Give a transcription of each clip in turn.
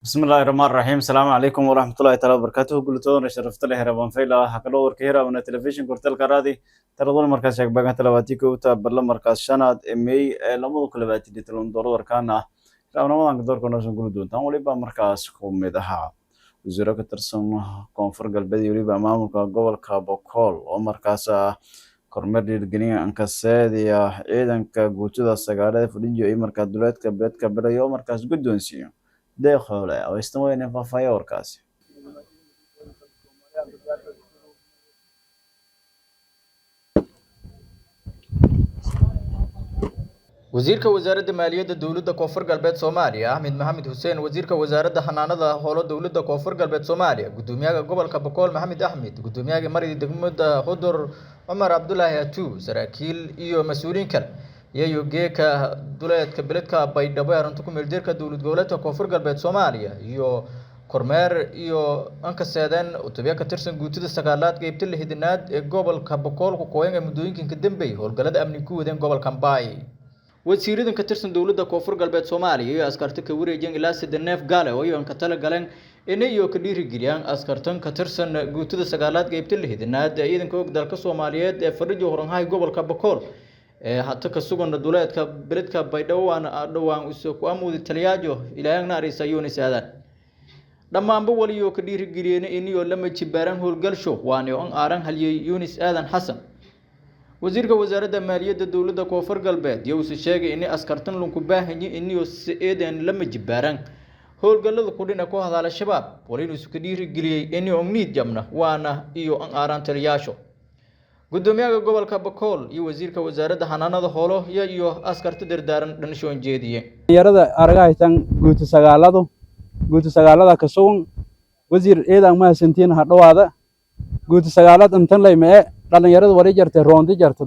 بسم الله الرحمن الرحيم السلام عليكم ورحمة الله تعالى وبركاته قلتون شرفت له هربان فيلا حكلو وركيرا من التلفزيون كورتل كرادي ترى مركز شك بقى تلواتيكو تبلا مركز شناد امي لما كل باتي دي تلون دور وركانا لا انا ما نقدر كنا نقول دون تام ولي مركز كوميدها وزيرو كترسم كونفور قلبي يولي بامام قبل كابوكول ومركز kormeer dhiirgelin ankaseediya ciidanka guutada sagaalaad fudhiyo iyo markaa duleedka beledka berayo markaas guddoonsiiyo deeqoole oo istamooyin faahfaahiya warkaasi wasiirka wasaaradda maaliyadda dowladda koonfur galbeed Soomaaliya Ahmed Maxamed Hussein wasiirka wasaaradda xanaanada howlo dowladda koonfur galbeed Soomaaliya gudoomiyaha gobolka Boqol Maxamed Ahmed gudoomiyaha marid degmada Hudur Umar Abdullahi Atu saraakiil iyo mas'uuliin kale iyo geeka duleedka beledka Baydhabo arinta ku meeldirka dowlad goboleedka koonfur galbeed Soomaaliya iyo kormeer iyo ankaseedan utubya ka tirsan guutada sagaalaad qaybta lixdanaad ee gobolka Boqol ku kooyay muddooyinka dambeeyay howlgallada amni ku wadeen gobolka Baay wasiiradan ka tirsan dowladda koonfur galbeed Soomaaliya iyo askarta ka wareejin ilaa 3 neef gaale oo ay ka tala galeen inay ka dhiirigeliyaan askartan ka tirsan guutada sagaalaad qaybta lixdanaad ee ciidanka dalka Soomaaliyeed ee fadhiyo horanhay gobolka Boqol ee hata ka sugan duleedka beledka Baydhabo aan dhawaan usoo ku amoodi taliyaajo ilaahna arisayoon isaadan dhamaanba waliyo ka dhiirigeliyeen inay lama jibaaran howlgalsho waana oo aaran haliyay Yunis Aadan Xasan wasiirka wasaaradda maaliyadda dowladda koonfur galbeed uu sheegay in askartan lunku baahan yihiin inay si eedan lama jibaaran howlgallada ku dhina kooxda al-shabaab waliin isku dhiirigeliyay inay umniid jamna waana iyo aan aaran taliyaasho gudoomiyaha gobolka Boqol iyo wasiirka wasaaradda xanaanada howlo iyo askarta dardaaran dhanshoon jeediyay yarada aragaytan guuta sagaalada ka sugan wasiir eedan ma santiin ha dhawaada guuta sagaalada intan leeyahay dhalinyarada wali jartay roondi jartay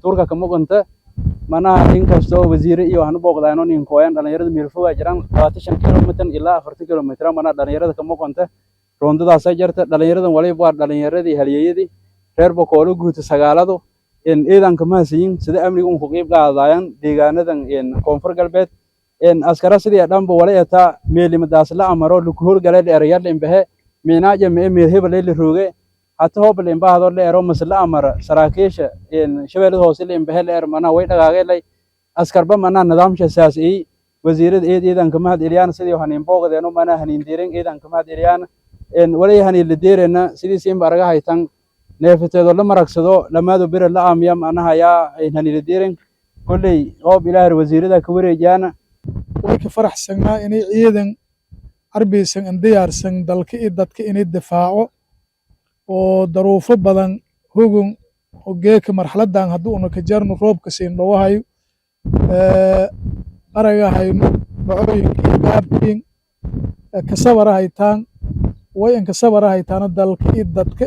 duurka ka muuqanta mana inkastoo wasiir iyo waxaan booqdaano nin kooyan dhalinyarada meel fog jiraan 25 kilomitir ilaa 40 kilomitir mana dhalinyarada ka muuqanta roondadaas ay jartay dhalinyarada wali waa dhalinyaradii halyeeyadii reer Boqol guuta sagaaladu in ciidanka ma siin sida amniga uu ku qayb qaadayaan deegaanadan in koonfur galbeed in askara sidii dhanba wali eta meelimadaas la amaro lagu howlgalay dheerayad imbahe meenaaje meel hebel la roogay hatta hoblen baahdo leero masla amar saraakiisha in shabeelada hoose leen bahel eer mana way dhagaagay askarba mana nidaamka saasi wasiirada ciidanka mahad iliyaan sidii waxaan booqdeeno mana hanin diirin ciidanka mahad iliyaan in wali hanin la diirina sidii siin baraga haytan neefteedo la maragsado lamaado bir la aamiyam anaha yaa hanin la diirin kulay qoob ilaahay wasiirada ka wareejana way ka faraxsanaa inay ciidan arbiysan diyaarsan dalka iyo dadka inay difaaco oo daruufo badan hugun oo geeka marxaladan hadduu una ka jarno roobka siin dhawahayo aragahayno bacooyinka iyo gaabkiin ka sabara haytaan way in ka sabara haytaana dalka iyo dadka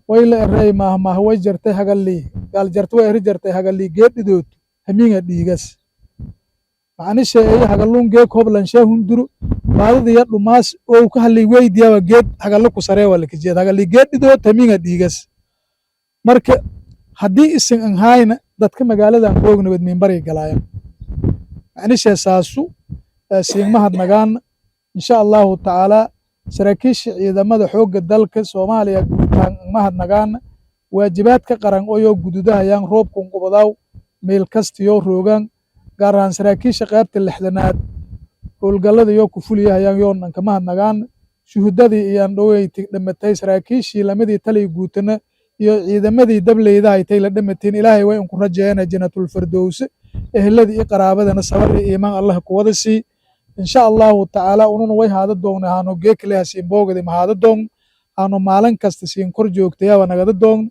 way la eray maaha way jartay hagalii gaal jartay way eri jartay hagalii geedhidood hamiinga dhiigas macnisha ay hagaluun geek hoblan sheehun duru baadada ya dhumaas oo ka halay weydiyaa geed hagalla ku saree wala ka jeed hagalii geedhidood hamiinga dhiigas marka haddii isin an hayna dadka magaaladan oogna wad minbari galaayaan macnisha saasu siin mahad nagaan insha Allah taala saraakiisha ciidamada xoogga dalka Soomaaliya guutaan mahad nagaan waajibaadka qaran oo gududahayaan roobkun qubadaw meel kastiyo roogan gaar ahaan saraakiisha qaybta lixdanaad howlgallada iyo ku fuliyayaan yoon ka mahad nagaan shuhudadii iyo andhoweyti dhamatay saraakiishii lamadii talay guutana iyo ciidamadii dableyda ay tay la dhamateen ilaahay way ku rajeeyana jannatul firdaws ehladii iyo qaraabadana sabar iyo iimaan Allah ku wada si insha Allah taala ununa way haada doonahano geekle hasiin boogada mahada doon aanu maalin kasta siin kor joogtay waa nagada doon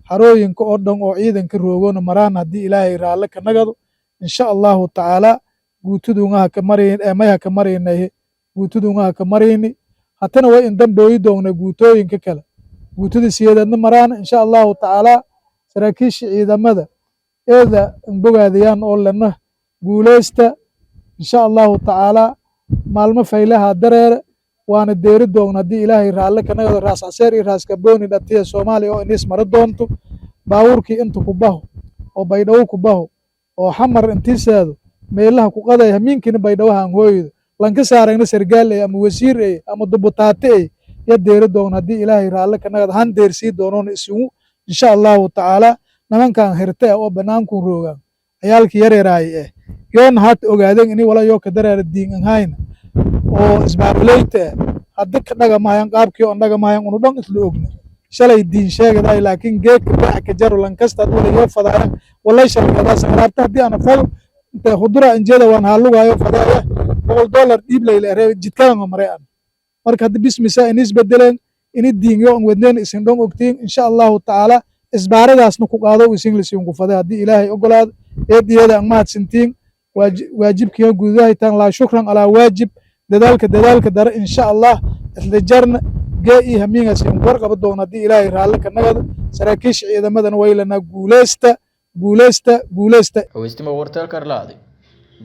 harooyinka oo dhan oo ciidanka roogona maraan hadii ilaahay raale ka nagado insha Allah taala guutudunga ka mareen ma ka mareenay guutudunga ka mareeni hatana way in dambeey doona guutooyinka kale guutada siyaadadna maraan insha Allah taala saraakiisha ciidamada eeda bogaadayaan oo lana guuleysta insha Allah taala maalmo faylaha dareer waana deeri doon hadii ilaahay raale ka nagado raas aseer iyo raas kabooni dhatiya Soomaaliya oo inis mar doonto baawurkii inta ku baho oo Baydhabo ku baho oo xamar intiisaado meelaha ku qaday hamiinkiina Baydhabo aan hooydo lanka saaragna sargaal ama wasiir ama dubutaate ya deeri doon haddii ilaahay raalle ka nagad han deersii doonoon isugu insha allahu tacaala nimankan hirte oo banaanku roogaan ciyaalkii yareeraay yoona haata ogaadeen ini wala yoo ka dareera diin ahayna oo isbaabulayta hadda ka dhaga maayan qaabkii oo dhaga maayan unu dhan isla ogna shalay diin sheegaday laakiin geedka baax ka jaro lankasta wala yoo fadaaya walay sharkada sagaraabta haddii ana fal inta khudura injeeda waan haalugayo fadaaya $100 dhiib leeyahay jidkaan maray aan marka hadda bismisa inis bedeleen ini diin yoo wadneen isin dhan ogtiin insha allahu tacaala isbaaradaasna ku qaado isin lisiin ku faday haddii ilaahay ogolaado eediyada aan mahadsantiin waajibkiina gudahay tan laa shukran alaa waajib dadaalka dare insha allah isla jarna gee iyo hamiingaas in warqaba doon haddii ilaahay raalle ka nagado saraakiisha ciidamadana waylana guuleysta haweystimo warteelka arlaadi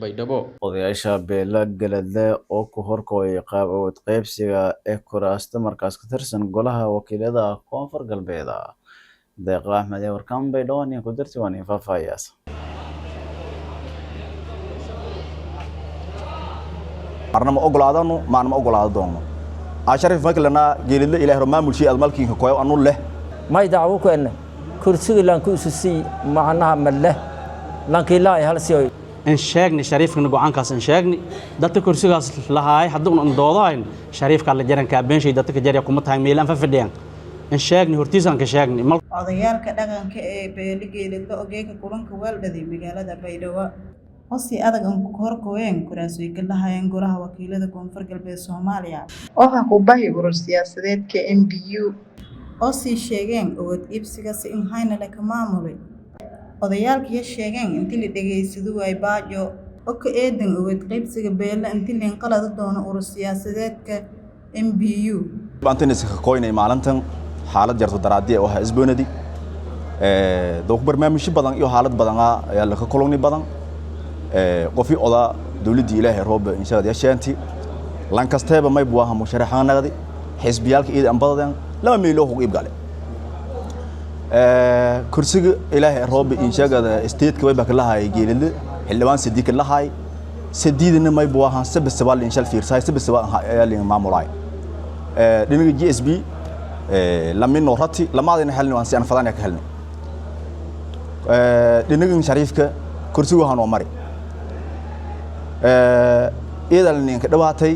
baydhabo odayaasha beela galadle oo ku horkooyay qaab awood qaybsiga ee kuraasta markaas ka tirsan golaha wakiilada koonfur galbeed deeqa axmed ee warkaan baydhabo nin ku dirti waan faahfaahiyaas arnama ogolaadano maanama ogolaado doono asharif maklana geelidle ilaahay maamulshii aad malkiinka koyo anu leh may dacwo ku enne kursiga lanku isusi macnaha malle lankii laa hal siyo in sheegni shariifkana go'aankaas in sheegni dadka kursigaas lahaay haddii uu doodayn shariifka la jaran ka beenshay dadka jariya kuma tahay meelan fafadhiyaan in sheegni hortiisan ka sheegni odayaalka dhaqanka ee beeligeelidle ogeega kulanka waaldaday magaalada baydhabo hosi adag aan ku horkooyeen kuraas way ka lahaayeen golaha wakiilada koonfur galbeed Soomaaliya waxa ku baahi urur siyaasadeedka MBU oo sii sheegeen awood iibsiga si in hayna la ka maamulay odayaalkii sheegeen intii la dhageysado way baajo oo ka eedan awood qaybsiga beela intii leen qalad doono urur siyaasadeedka MBU baantinis ka koynay maalintan xaalad jarto daraadii oo isboonadi dooq barnaamijyo badan iyo xaalad badan ayaa la ka kulani badan qofii oda dawladda ilaahay roob insha Allah yeeshanti lankasteeba may buwaha musharaxanagadi xisbiyalka iyada aan badan lama meelo ugu iib galay kursiga ilaahay roob insha Allah state ka way bakalahay geelida xildhibaan sidiik lahay sidiidna may buwaha sabab insha Allah fiirsay sabab ayaan maamulay dhinaga GSB lamin norati lamaadina xalni waan si aan fadana ka helnay dhinaga shariifka kursiga waxaan oo mari idan ninka dhawaatay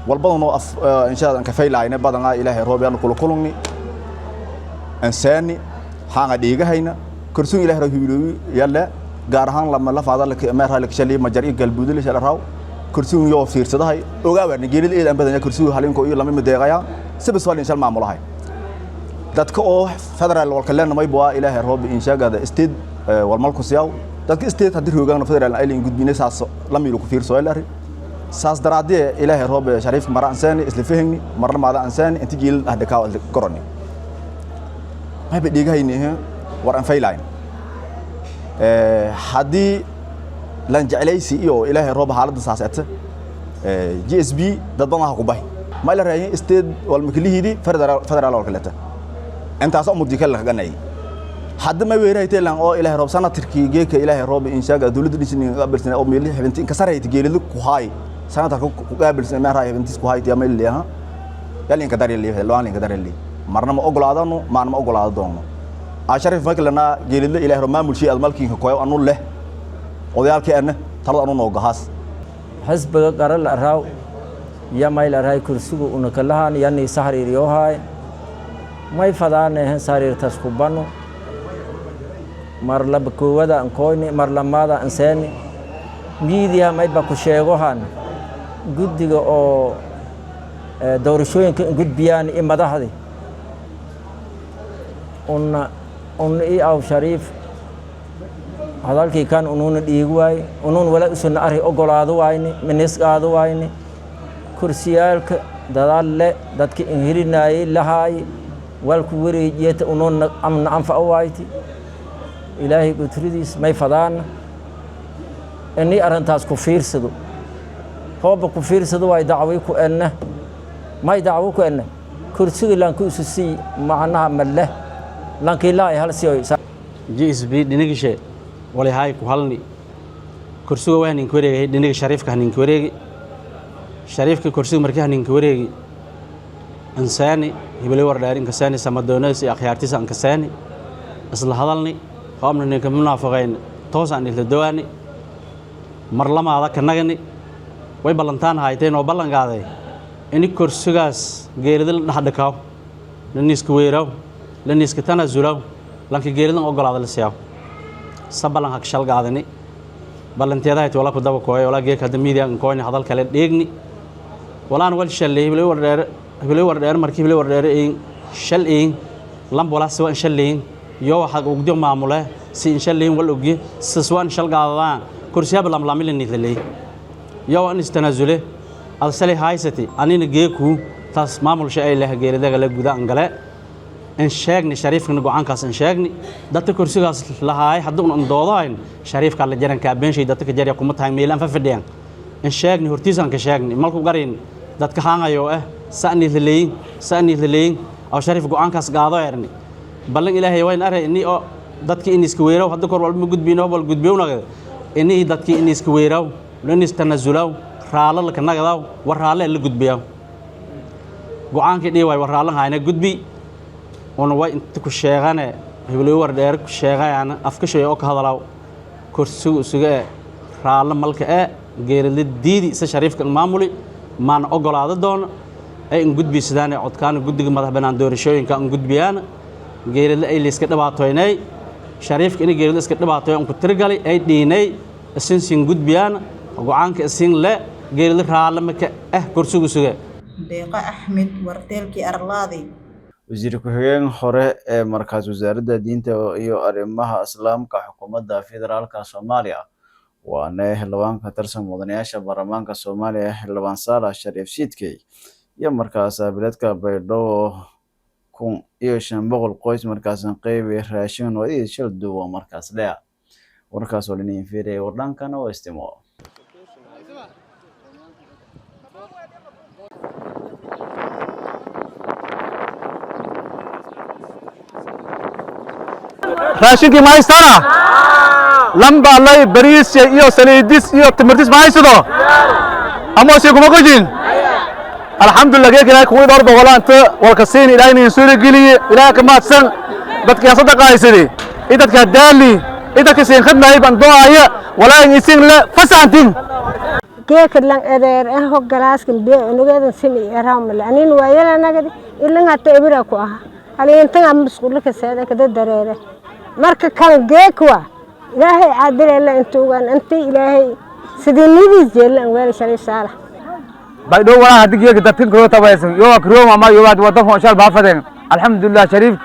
walbadan oo insha Allah ka faylaayna badan ilaahay roob yaan kula kulunni ansaani xaanga dhigahayna kursiga ilaahay roob yalla gaar ahaan lama la faadal ka ma raali ka shalay majari galbuudil shala raaw kursiga yoo fiirsadahay ogaawaan geelid eedan badan kursiga halinko iyo lama madeeqaya sabab wal insha Allah maamulahay dadka oo federal walka leen may baa ilaahay roob insha Allah state wal malku siyaw dadka state haddii hoogaan federal ay leeyihiin gudbinay saas la miilo ku fiirso ilaahay saas daraadii ilaahay roob shariif mara ansaani isla fahmi marna maada ansaani inta jiil hadda ka wada koroni ma badigaynaa war an faylayn haddii lan jeclaysi iyo ilaahay roob xaaladda saasata GSB dad badan ku bahay ma la raayay state wal maklihiidi federal wal kaleta intaas oo muddo kala ganay hadda ma weeraytay lan oo ilaahay roob sanatarkii geeka ilaahay roob insha Allah dawladda dhisni qabilsan oo meel xibintii ka sareeyay geelid ku haay sanatarka ku qabilsan ma raayay xibintii ku haay tiyaa meel leeyahay yalin ka dareen leeyahay lawaan ka dareen leeyahay marna ma ogolaadano maana ma ogolaado doono asharif maklana geelid ilaahay roob maamulshii aad malkiinka koyo anu leh odayaalkeena talada anu noogahaas xisbiga qaran la raaw ya mayl raay kursigu una kalahan yani sahriiriyo haay may fadaaneen sariirtas ku bano mar laba koowada aan kooni mar lamaada aan seeni miidiya may ba ku sheegohan guddiga oo doorashooyinka gudbiyaan in madaxdi un i aw shariif hadalkii kan unuuna dhiigi waay unuun wala usuna arri ogolaado waayni minisqaado waayni kursiyaalka dadalle dadka inhilinayay lahaay walku wareejiyata unuun amna anfa waaytii ilaahay gutridiis may fadaana inni arintaas ku fiirsado hooba ku fiirsado way dacway ku enna may dacwo ku enna kursiga lanku isusi macnaha malle lankii laa hal siyo GSB dhinigishe wali hay ku halni kursiga waan in wareegay dhiniga shariifka in wareegay shariifka kursiga markii ninka wareegi insaani hibli wardheer inkasaani samadoonaysi akhyaartiisa inkasaani isla hadalni qaamna ninka munaafiqayn toosaan isla dawaani mar lamaada ka nagani way ballantaan hayteen oo ballan qaaday in kursigaas geeridil dhaxdhakaaw laniiska weeraw laniiska tanazulaw lanka geeridan ogolaada la siyaw sabalan hak shal qaadani ballanteeda ay wala ku daba kooyo wala geeka media in kooyna hadal kale dheegni walaan wal shalay hibli wardheer markii hibli wardheer in shal in lambola soo in shalay yo waxa ugdo maamule si in shalay wal ugi siswaan shal qaadaan kursiga lamlamilin nidlay yo an istanazule al salih haysati anina geeku taas maamul shay leh geeridaga la guda angale in sheegni shariifkana go'aankaas in sheegni dadka kursigaas lahaay hadduu aan doodayn shariifka la jaran ka beenshay dadka jariya kuma tahay meelan fa fadhiyaan in sheegni hortiisan ka sheegni malku garin dadka haangayo saani leeyin aw shariif go'aankaas gaado eerni ballan ilaahay wayn aray inni oo dadka in iska weeraw hadda kor walba gudbino wal gudbiyownaga inni dadka in iska weeraw lan istanazulaw raala la kanagadaw war raala la gudbiyaw go'aanka dhiway war raala hayna gudbi ona way inta ku sheegane hibli wardheer ku sheegayana afka shay oo ka hadalaw kursigu isuga raala malka geerida diidi sa shariifka maamuli maan ogolaado doon ay in gudbi sidaan codkaan guddiga madax banaan doorashooyinka in gudbiyaan geerida ay liiska dhibaatoynay shariifka in geerida iska dhibaatoyn ku tirgalay ay dhiinay isin gudbiyaan go'aanka isin le geerida raala maka kursigu isuga deeqa axmed warteelkii arlaadi wasiir ku-xigeen hore ee markaas wasaaradda diinta iyo arrimaha islaamka xukuumadda federaalka Soomaaliya waana xildhibaan ka tirsan mudanayaasha baarlamaanka Soomaaliya xildhibaan Saalax Shariif Siidkey iyo markaas biladka Baydhabo 1500 qoys markaas qayb raashin oo ay shil duwa markaas leeyahay warkaas oo leenin fiiray wadankana oo istimo raashinkii ma haystana lamba lay bariis iyo saliidis iyo timirtis ma haysto ama si kuma qojin alxamdulillah geekina ku door boqolaanta walka siin ilaahay soo geliye ilaahay ka maadsan dadka sadaqaysay dadka daali dadka siin khadmay bandoaya walaa isin la fasantin geek lan ereer ho galaaskin bee unugeedan sin iraam laanin waayala nagadi ilaa ta ibira ku ah halintan am mas'uul ka saada ka dareere marka kal geekwa ilaahay caadilay intuugan inta ilaahay sidii nidii jeelan weel shalay Saalax Baydhabo wala hadigeega dadka koo tabaysan yo akroom ama yo wad wada fooshaal baafadeen alxamdulillah shariif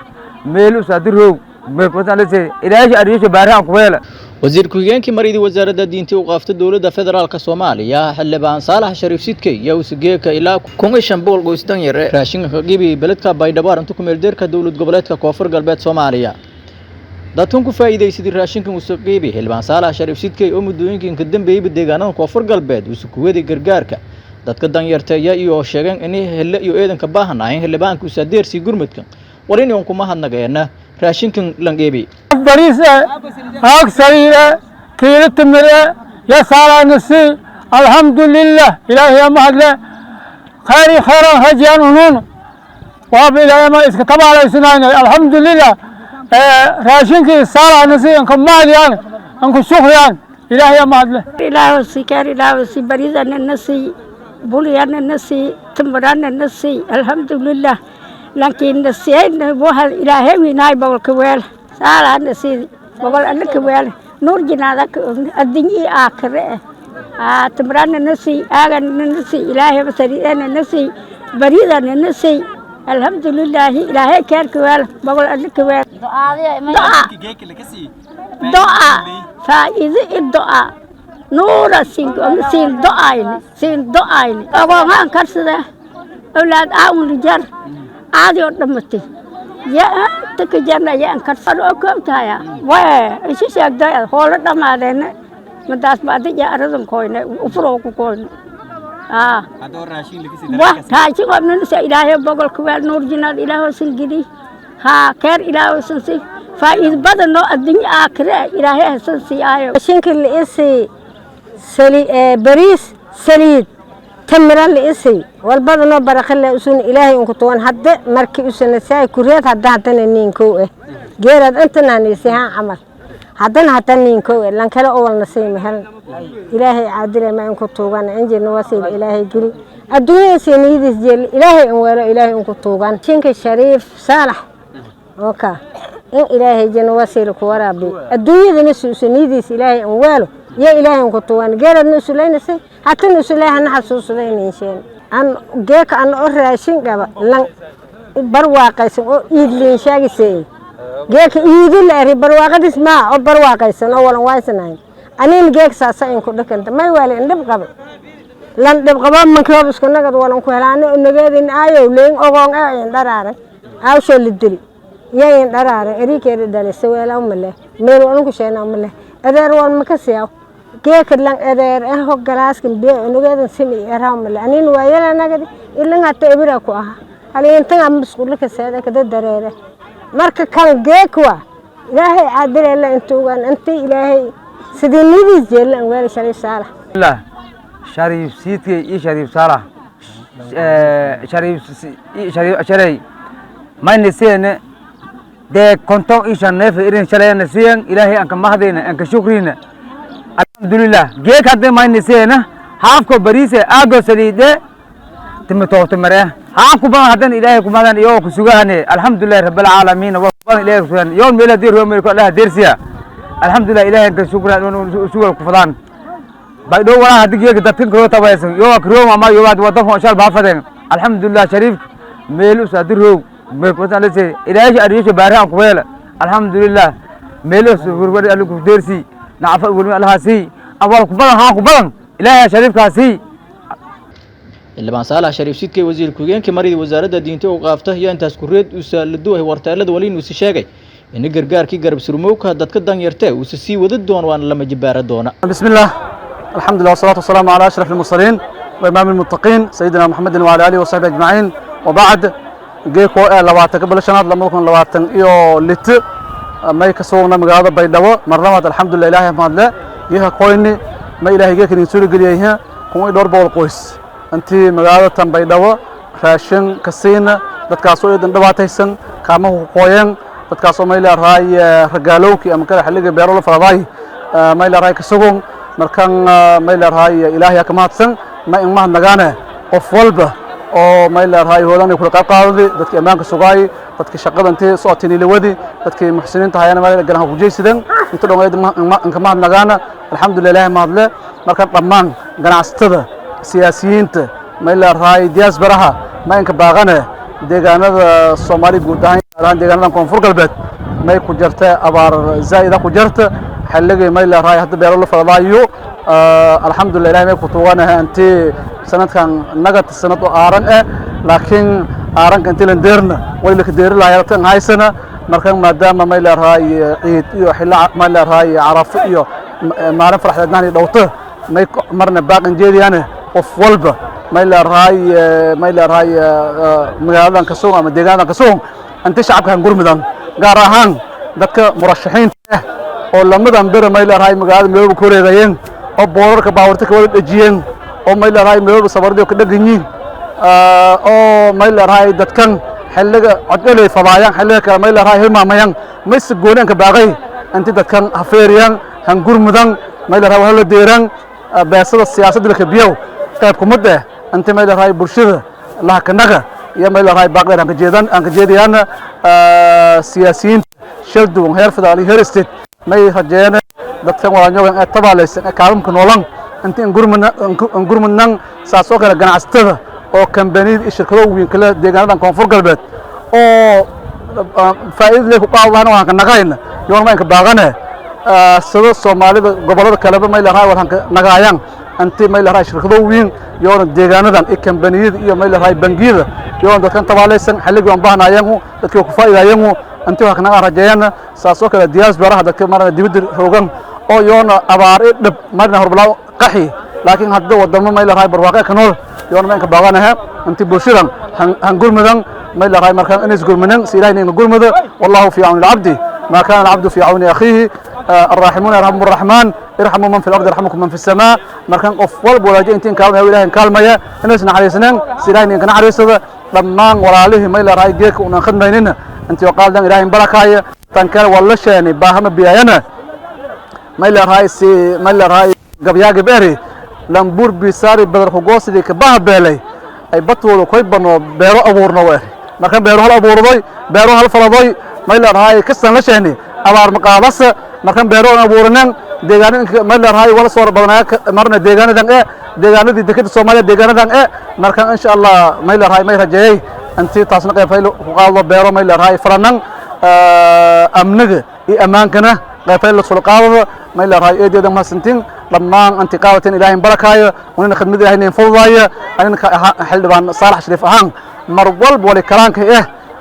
meelu saadirow meel ku taalisay ilaahay ariisha baaraan ku weela wasiir ku-xigeenkii maridii wasaaradda diinta u qaafta dowladda federaalka Soomaaliya xildhibaan Saalax Shariif Siidkey iyo usigeeka ilaa 1500 qoys dan yar raashinka qiibi beledka Baydhabo inta ku meel deerka dowlad goboleedka Koonfur Galbeed Soomaaliya dadku ku faa'iideysadii raashinka uu soo qiibi xildhibaan Saalax Shariif Siidkey oo muddooyinkii ka dambeeyay deegaanada Koonfur Galbeed uu soo kuweeday gargaarka dadka dan yartaya iyo sheegeen in hele iyo eedanka baahanaayeen xildhibaanku uu sadeersi gurmadka warin oo kuma hadnageena raashinkan langeebi bariis haag sariira kiilo timire ya saalaanasi alxamdulillah ilaahay ma hadle khayran hajiyan unun waa bilaahay ma iska tabaalaysanayna alxamdulillah raashinkii saalaanasi an kamaadiyaan an ku shukriyan ilaahay ma hadle ilaahay sikar ilaahay si bariidan nasi buliyan nasi timran nasi alxamdulillah laakiin nasiina waxa ilaahay wiinay bawlka weel Saalax nasi bawal anka weel nuur jinaada adinyi aakhire timran nasi aagan nasi ilaahay basariina nasi bariidan nasi alxamdulillah ilaahay kaarka weel bawal anka weel doa faa'iido doa nuura sin do'ayni ogoon karsada awlaad aawun jar aadi oo dhamatay ya تكجرنا يا أنكر فرق كم تايا واه إيش يقدر هول دمادين مداس بعد يا أرزم كوينه وفروق كوينه هذا راشين لكي سيدنا واه تاجي قبلنا سيداه بقول كوال نور جنال إله سنجدي كير إله سنسي فإذ بدنا الدنيا آخرة إله سنسي آيو شنك اللي إسي بريس سليد تمر اللي إسي والبدن برخ الله أسون إلهي إنك توان حد مركي أسون ساي كوريات حد حتى نينكوه جيرد أنت نانيسيها عمل حتى نينكوه لان كلا أول نسيم هل إلهي عادل ما إنك توان عندي نواسيل إلهي جري الدنيا سنيدس جل إلهي ولا إلهي إنك توان شينك الشريف صالح أوكا إن إلهي جنواسيل كورابي الدنيا نسو سنيدس إلهي ولا يا إلهي إنك توان جيرد نسو لينسي حتى نسولها نحسوس لين شيء أن جاك أن أرشين قبل لان برواقيس أو إدلين شاقي سي جاك إدل أري برواقة اسمع أو برواقيس أولا وايسناين أنا جاك ساسين كل كنت ما يوالي ندب قبل لان دب قبل من كلابس كنا قد ولا كهلانة النجادين آيو لين أقون آيين درارة أو شو اللي دلي يين درارة أريك يرد دلي سوي لهم الله ميرو أنو كشينا الله أدار مكسياو كيك لان أدار هو جلاس كن بيع نقدر نسمي إرهام لأنين ويلا نقدر إلا نعطي إبرة هلي أنت عم بسقول لك السيدة كده دريرة مرك كان جيكوا إلهي عادل إلا أنتوا أنت إلهي سديني بيجيل أنوار شريف صالح لا شريف سيتي إيه شريف صالح شريف ما نسينا ده كنتم إيشان نف إيرين شريف نسيان إلهي أنك مهدينا أنك شكرينا الحمد لله جيك هذا ما نسينا هافكو بريسة أجو سريدة تمتوه تمره هافكو بان هذا إلهي كم هذا يوم كسوغاني الحمد لله رب العالمين وبان إلهي كسوغاني يوم ميلا دير يوم ميلا الله ديرسيا الحمد لله إلهي كسوغنا سوغل كفلان بعد ولا هذا جيك دتين كرو تبايس يوم كرو ما يوم هذا وطن فوشال بافدين الحمد لله شريف ميلو سادر هو ميكوتان لسه إلهي أريش بارها قبيلة الحمد لله ميلو سوغر ألو كديرسي نعرف أقول الله سي أول قبلا ها قبلا إلهي شريف كاسي اللي بان صالح شريف سيدكي وزير كوغين كمريد وزارة دينته وقافته يا انتاس كوريد وسالدوه ورتالد ولين وسشاغي إن غرغاركي غرب سرموكا ددك دانيرته وسسي ودد دون وان لما جباره دونا بسم الله الحمد لله والصلاة والسلام على أشرف المرسلين وإمام المتقين سيدنا محمد وعلى آله وصحبه أجمعين وبعد جيكو لواتك قبل شناد لما يكون لواتن إيو لت ما يكسونا مقاعدة بيدوا مرات الحمد لله إلهي ما له جيها كويني ما إلهي جيك نسول قليها كون يدور بول قوس أنت مقاعدة بيدوا راشن كسينا دتكاسو يدن دواتيسن كامو كوين دتكاسو ما إلى راي رجالوكي أم كذا حلقة بيرول فرضاي ما إلى راي كسوون مركان ما إلى راي إلهي كماتسن ما إن ما نجانا أفولبه oo ma ilaa raay hoodan ku qaaqaaday dadka amaanka sugay dadka shaqada intii sootin ilawadi dadka muxsiniinta hayana ma garan ku jeesidan inta dhoweyd in ma nagaana alxamdulillah ma hadle marka dhamaan ganacsatada siyaasiyiinta ma ilaa raay diyaas baraha ma inka baaqana deegaanada Soomaali guud ahaan deegaanada koonfur galbeed ma ku jirta abaar zaa'ida ku jirta xalliga ma ilaa raay hadda beero la fadaayo alxamdulillah ma ku tuuganahay intii sanadkan nagad sanad oo aaran laakiin aaranka intii la deerna way la deeri lahaayeen haysana markan maadaama ma ilaa raay ciid iyo xilla ma ilaa raay caraf iyo maalin farxadnaan dhawto may marna baaqan jeediyana qof walba ما إلا راي مجالدان كسوق أما ديجان كسوق أنت شعبك هنقول مدان قارهان ذاك مرشحين ولا مدان بير ما إلا راي مجال ميلو بكوري غيين أو بورك باورتك ولد أجيين أو ما إلا راي ميلو بصبردي وكذا جنين أو ما إلا راي ذاك كان حلقة عدل فضايان حلقة ما إلا راي هما مايان مس جونين كباقي أنت ذاك كان حفيريان هنقول مدان ما إلا راي وهلا ديران بس السياسة اللي كبيو كيف كمدة أنت ما إلى رأي برشة الله كنجا يا ما إلى رأي باقي أنك جيدان سياسيين شدوا هيرفض عليه هيرستيت ما يخجينا دكتور وانجوا اتبع ليس كلام كنولان أنت انقر منن ساسوك الجناح استذ أو كمبني الشركة وينكلا ديجانا كونفور قلبت أو فائد له قاعد لنا وهنك نجاين يوم ما إنك باغنا سلو الصومالي قبلة كلام ما إلى رأي وهنك نجاين أنت ما إلى رأي شركة وين يوم ديجانا دان كمبني يوم ما إلى رأي بنجير يوم دكان تبع ليس حلق يوم بهنا يمو دكتور كفاية يمو أنت وهكنا رجعنا ساسوك الدياس براه دكتور مرة ديفيد هوغان أو يوم أبار مرة هربلا قحي لكن هذا ودم ما إلى رأي برواقع كنول يوم ما إنك باغناها أنت بوشيران هنقول مدن ما إلى رأي مركان إنس قول منن سيلاين نقول مدن والله في عون العبد ما كان العبد في عون أخيه الراحمون يرحمهم الرحمن irxamu man fil ardi yarxamukum man fis samaa markan qof walba walaajo intiin kaalmaya ilaahay kaalmaya inaas naxariisnaan sidaan in naxariisada dhammaan walaalihii may la raay geedka una khadmaynina intii qaaldan ilaahay barakaya tan kale wala sheeni baahama biyayana may la raay gabyaaga beeri lambur bisari badar ku goosidii ka baabeelay ay batwooda koy bano beero abuurno weer markan beero hal abuurday beero hal faladay may la raay ka san la sheeni abaar maqaabas markan beero abuurnan deegaanada may la raay wala soo badanaa marna deegaanadii dekada Soomaaliya deegaanadan markan insha Allah may la raay may rajeey antii taasna qayfaylo ku qaado beero may la raay faranan amniga iyo amaankana qayfaylo soo qaado may la raay eedeeda ma santin dhammaan antiqaawatan ilaahay barakaayo wana khidmada ilaahay fududaaya anka xildhibaan Saalax Shariif ahaan mar walba wali karaanka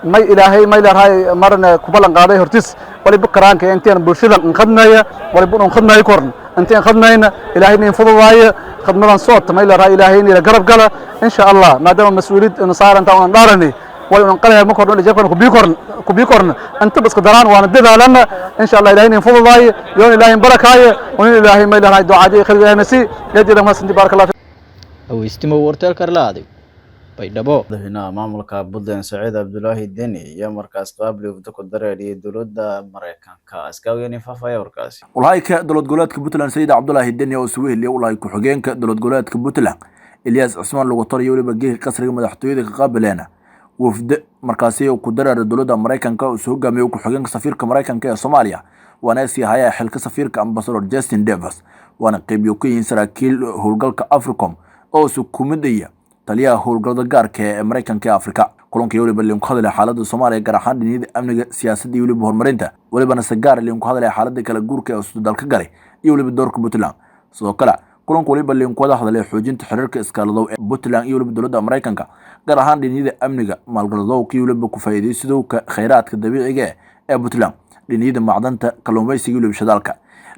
may ilaahay may la raay marna ku balan qaaday hortis wali bukaraanka intaan bulshada khadnaya wali buu khadnay korn intaan khadnayna ilaahay fududaaya khidmadan soot may la raay ilaahay ila garab gala insha Allah maadaama mas'uuliyad nasaaran taan dhaarani wali aan qalay ma korno jeefkan ku bi korn anta bas qadaraan waana dadaalana insha Allah ilaahay fududaaya yoon ilaahay barakaayo wana ilaahay may la raay ducaadi khayr nasi geedida ma santi barakallahu أو استمو ورتل كرلادي baydhabo madaxweynaha maamulka Puntland Saciid Cabdullaahi Deni iyo markaas qaabli uu ku dareeriyay dowladda Mareykanka askawiyeen faafaya warkaasi walhayka dowlad goboleedka Puntland Saciid Cabdullaahi Deni oo suweeliye u lahay ku xigeenka dowlad goboleedka Puntland Ilyas Cusmaan lagu tariyo waliba geeska qasriga madaxtooyada ka qaabileena wafd markaasi uu ku dareeray dowladda Mareykanka oo soo hogaamiyay ku xigeenka safiirka Mareykanka ee Soomaaliya waana si haya xilka safiirka ambassador Justin Davis waana qayb ka yihiin saraakiil howlgalka Africom oo soo kumidaya taliyaha howlgalada gaarka ee Mareykanka ee Afrika kulankii waliba liin ku hadlay xaaladda Soomaaliya gaar ahaan dhinaca amniga siyaasadda iyo waliba horumarinta walibana sagaar liin ku hadlay xaaladda kala guurka ee dalka galay iyo waliba doorka Puntland sidoo kale kulanku waliba liin ku hadlay xoojinta xiriirka iskaalada ee Puntland iyo waliba dowladda Mareykanka gaar ahaan dhinaca amniga maalgaladowga iyo waliba ku faa'iideysiga kheyraadka dabiiciga ee Puntland dhinaca macdanta kalluumaysiga iyo waliba shidaalka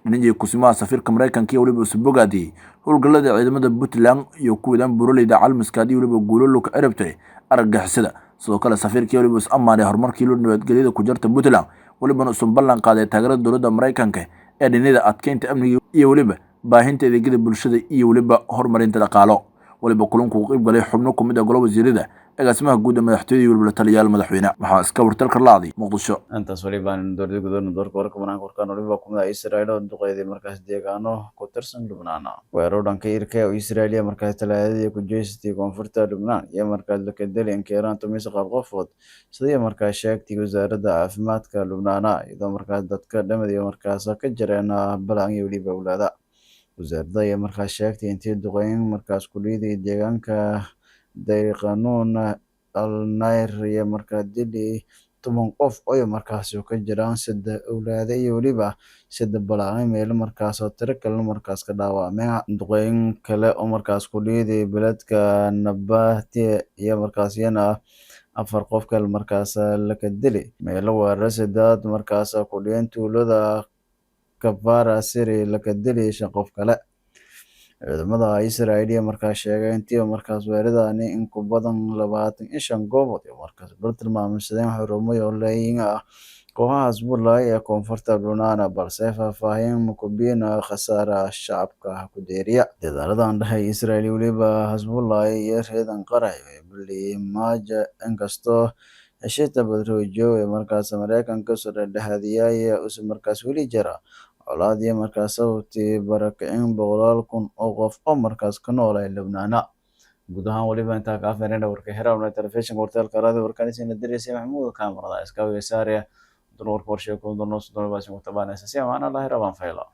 dhinaca kusimaha safiirka Mareykanka iyo waliba subogaadii howlgalada ciidamada Puntland iyo kuwadan buraleyda calmiskaadi waliba guulo ka arabtay argagixisada sidoo kale safiirka waliba amaanay horumarkii loo nabadgeliyada ku jirta Puntland waliba soo ballan qaaday taageerada dowladda Mareykanka ee dhinaca adkeynta amniga iyo waliba baahinta adeegyada bulshada iyo waliba horumarinta dhaqaale waliba kulanku qayb galay xubno ku mid ah golaha wasiirada agaasimaha guud ee madaxtooyada iyo waliba taliyaal madaxweyne waxa iska wartal karlaadi Muqdisho intaas waliba dowladda gudoon doorka warka banaan korkaan waliba ku mid ah Israa'iil oo duqeeyay markaas deegaano ku tirsan Lubnaan weeraro dhanka Irka oo Israa'iil markaas talaadadii ku jeestay koonfurta Lubnaan iyo markaas la kadelay in Iran tumis qofood sidoo markaas sheegtay wasaaradda caafimaadka Lubnaan iyadoo markaas dadka dhammaantood markaas ka jireen balan iyo waliba awlaada wasaaradda ayaa markaas sheegtay intii duqeyn markaas ku liiday deegaanka Dayqanuun al-Nayr iyo markaas dilay 10 qof oo markaas ka jiraan 3 awlaad iyo waliba 3 balaan meel markaas oo tiro kale markaas ka dhaawacmay duqeyn kale oo markaas ku liiday beledka Nabati iyo markaas yana 4 qof kale markaas la ka dilay meel warasadaad markaas ku dhiyeen tuulada Kafara Siri la ka dilay 5 qof kale ciidamada Israa'iil markaas sheegay intii markaas weeraradaani in ku badan 25 goobood oo markaas bartilmaameedsadeen xarumo leeyihiin kooxaha Hezbollah ee koonfurta Lubnaan balse faahfaahin ku biina khasaaraha shacabka ku deeriya dadaaladan dhahay Israa'iil waliba Hezbollah iyo reedan qaray bilii maaja inkastoo heshiita badroojo ee markaas Mareykanka soo dhexdhexaadiyay oo markaas wali jira colaadii markaas sababtay barakicin 100,000 oo qof oo markaas ka nool Lubnaan guud ahaan waliba inta ka afeereen warka xiraawna telefishinka wartalka raadi warkaasina dirisay Maxamuud kaamarada iska weesaaraya durwar qorshe ku doono soo dalbasho ku tabanaysa si aan Allah rabaan fayla